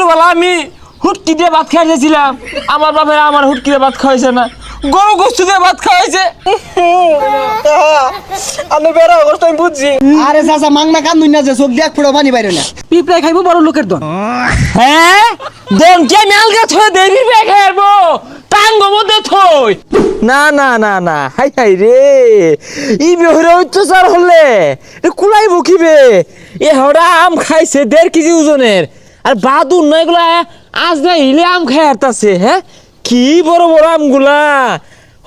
ছোটবেলা আমি হুটকি দিয়ে ভাত খাইছিলাম, আমার বাপেরা আমার হুটকি দিয়ে ভাত খাওয়াইছে না, গরু গোস্ত দিয়ে ভাত খাওয়াইছে। আমি বেড়া অবস্থা আমি বুঝছি। আরে চাচা মাংনা কান দুই না যে চোখ দিয়ে ফুড়ো পানি বাইরে না। পিঁপড়ায় খাইবো বড় লোকের দন। হ্যাঁ দন কে মেলগা থই দেবি বেগে আরবো টাঙ্গ মধ্যে থই। না না না না, হাই হাই রে, ই বেহরে অত্যাচার হলে এ কুলাই বকিবে। এ হড়া আম খাইছে 1.5 কেজি ওজনের, আর বাদুর না এগুলা আজ না ইলে আম খাই হারতাছে। হ্যাঁ কি বড় বড় আমগুলা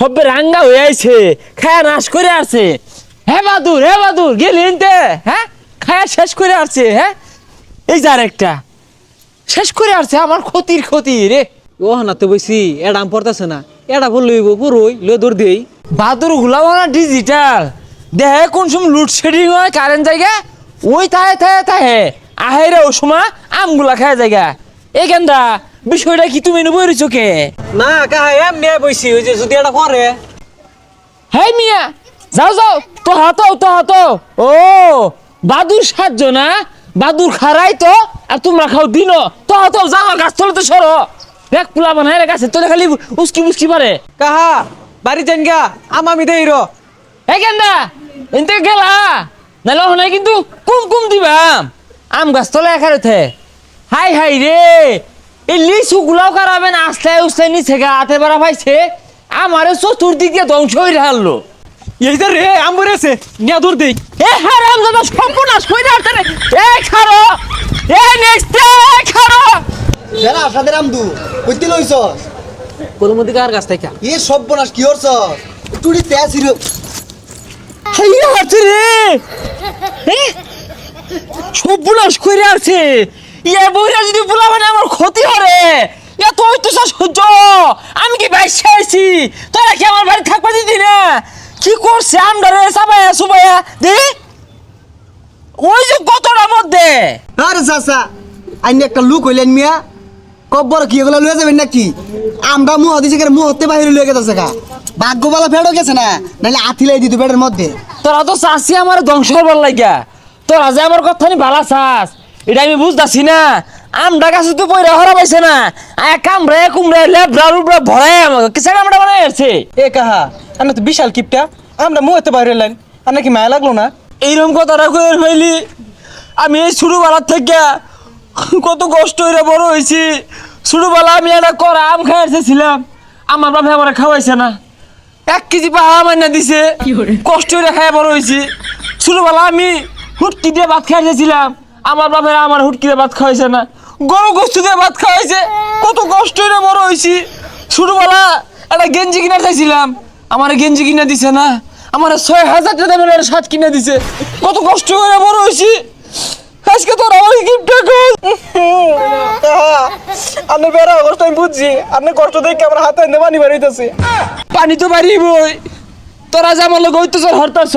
হবে রাঙ্গা হয়ে আইছে, খায়া নাশ করে আসছে। হ্যাঁ বাদুর গেলি এনতে, হ্যাঁ খায়া শেষ করে আসছে। হ্যাঁ এই যার একটা শেষ করে আসছে, আমার ক্ষতি রে। ও না তো বইছি এডা আম পড়তাছে না, এডা বল লইব পুরোই লই দৌড় দেই। বাদুর গুলাও না ডিজিটাল, দেহে কোন সময় লোডশেডিং হয় কারেন্ট জায়গা ওই তাহে আহেরে ও সময় আমগুলা খায় জায়গা। এই গেন্দা বিষয়টা কি তুমি নেবো চোখে? না কাহা এম নিয়ে বইছি ওই যে যদি এটা করে। হ্যাঁ মিয়া যাও তো হাতো ও বাদুর সাহায্য না, বাদুর খারাই তো আর তোমরা খাও দিন তো হাতো যাও গাছ তলে তো সরো। দেখ পোলা বানায় গাছে তোলে খালি উস্কি পারে। কাহা বাড়ি যান গা আমি দেই র। এই গেন্দা এনতে গেলা নাহলে ওখানে কিন্তু কুম দিবাম আম গাছ তলে একারে। হাই রে, এই লিচু গুলাও কারাবেন আস্তে নিচে গা হাতে বেড়া পাইছে, আমারে চতুর্দিক দিয়ে ধ্বংস হয়ে হারলো। এই যে রে আম বরেছে নিয়া দৌড় দেই। এ হারাম দাদা সর্বনাশ কইরা আরে এ খারো এ নেক্সট এ খারো যারা আসাদের আমদু কইতে লইছ কোন মধ্যে কার গাছ থেকে এ সর্বনাশ কি হরছ তুই তেছির হাইয়া আছে রে এ সর্বনাশ কইরা আছে। ইয়া বইরা যদি বলা মানে আমার ক্ষতি হরে, ইয়া তুই তো সহ্য আমি কি বাইসা আইছি, তোরা কি আমার বাড়ি থাকবা দিদি না? কি করছে আমডারে সুবাইয়া দে ওই যে কতটার মধ্যে। আরে চাচা আইনি একটা লুক হইলেন মিয়া কব্বর কি এগুলা লয়ে যাবেন নাকি? আমরা মুহ দিছি করে মুহতে বাইরে লয়ে গেছে গা, ভাগ্যবালা ফেড়ো গেছে না, নাহলে আথিলাই দিত পেটের মধ্যে। তোরা তো চাষি আমার ধ্বংস হবার লাগিয়া, তোরা যে আমার কথা নি ভালা চাস এটা আমি বুঝতাছি না। আমডা গাছে তো পয়রা হরা পাইছে না, কামড়ে কুমড়ে লেবরা রুবরা ভরাই আমাকে কিসের আমডা বানাই আসছে। এ কাহা আমি তো বিশাল কিপটা, আমরা মুহতে বাইরে লাইন আর নাকি মায়া লাগলো না? এইরকম কথাটা কয়ে ফেলি। আমি এই ছোটবেলার থেকে কত কষ্ট হইরা বড় হয়েছি। ছোটবেলা আমি একটা করা আম খাইছিলাম, আমার বাপে আমার খাওয়াইছে না, 1 কেজি পাহা আমার না দিছে, কষ্ট হইরা খাই বড় হয়েছি। ছোটবেলা আমি হুটকি দিয়ে ভাত খাইছিলাম, আমার বাপেরা আমার হুটকি দিয়ে ভাত খাওয়াইছে না, গরু গোস্ত দিয়ে ভাত খাওয়াইছে, কত কষ্ট হইরা বড় হয়েছি। ছোটবেলা একটা গেঞ্জি কিনা চাইছিলাম, আমার গেঞ্জি কিনা দিছে না, আমার 6,000 টাকা দামের শার্ট কিনে দিছে, কত কষ্ট করে বড় হয়েছি। আজকে তোর আমার গিফট আমি বেড়া অবস্থা আমি বুঝছি, আপনি কষ্ট দেখে আমার হাতে পানি বাড়িতেছে। পানি তো বাড়িবই, তোরা যে আমার লোক অত্যাচার হরতাছ,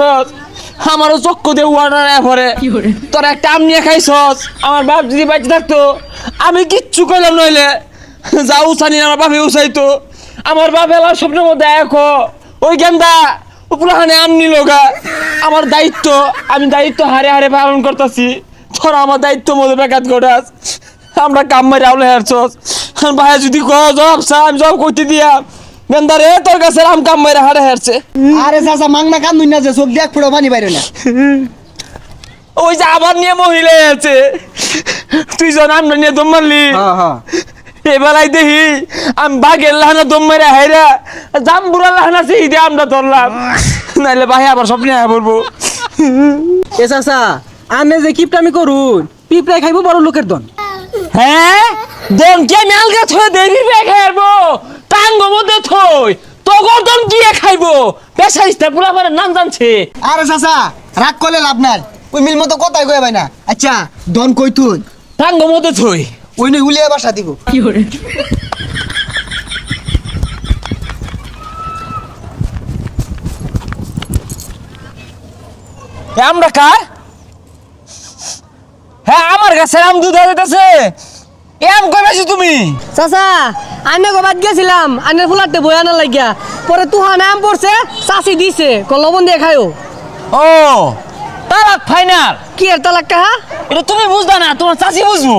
আমারও চক্ক দিয়ে ওয়াটার পরে তোরা একটা আম নিয়ে খাইছস। আমার বাপ যদি বাঁচে থাকতো আমি কিচ্ছু কইলাম নইলে যা উচানি আমার বাপে উচাইতো। আমার বাপ এলার স্বপ্নের মধ্যে দেখো ওই গেন্দা উপলাখানে আম নিল গা, আমার দায়িত্ব আমি দায়িত্ব হারে পালন করতেছি, তোরা আমার দায়িত্ব মধ্যে বেকাত করাস। আমরা কাম মারি আউলে হারছস, ভাই যদি জবাব চা আমি জবাব করতে দিয়া গেন্দারে তোর কাছে আম কাম মারি হারে হারছে। আরে চাচা মাংনা কান দুই না যে চোখ দিয়ে ফুড়ো পানি বাইরে না। ওই যে আবার নিয়ে মহিলা আছে, তুই জন আমরা নিয়ে দম মারলি, এবেলাই দেখি আমি বাঘের লাহানা দম মারে হাইরা জাম্বুরা লাহানা সেই দিয়ে আমরা ধরলাম, নাইলে ভাই আবার স্বপ্নে আয়া পড়বো। এ চাচা আনে যে কিপটা আমি করুন পিঁপড়ায় খাইবো বড় লোকের দন। হ্যাঁ দন কে মেলগা থই দেবি বেগে আরবো টাঙ্গ মধ্যে থই তগর দন দিয়ে খাইবো পেশাইস্তা পুরা মানে নাম জানছে। আরে চাচা রাগ করলে লাভ নাই, ওই মিল মতো কথাই কয়ে ভাই না। আচ্ছা ধন কই তুই টাঙ্গ মধ্যে থই ওই নই হুলিয়া বাসা দিব। আমরা কার? হ্যাঁ আমার কাছে আম দুধ দিতেছে, এম কই বেশি তুমি? চাচা আনে গোবাদ গেছিলাম, আনের ফুলাতে বয়া না লাগিয়া পরে তুহান আম পড়ছে, চাচি দিছে লবণ দিয়ে খায়ও। ও তালাক ফাইনাল? কি এর তালাক কাহা? এটা তুমি বুঝবা না, তোমার চাচি বুঝবো।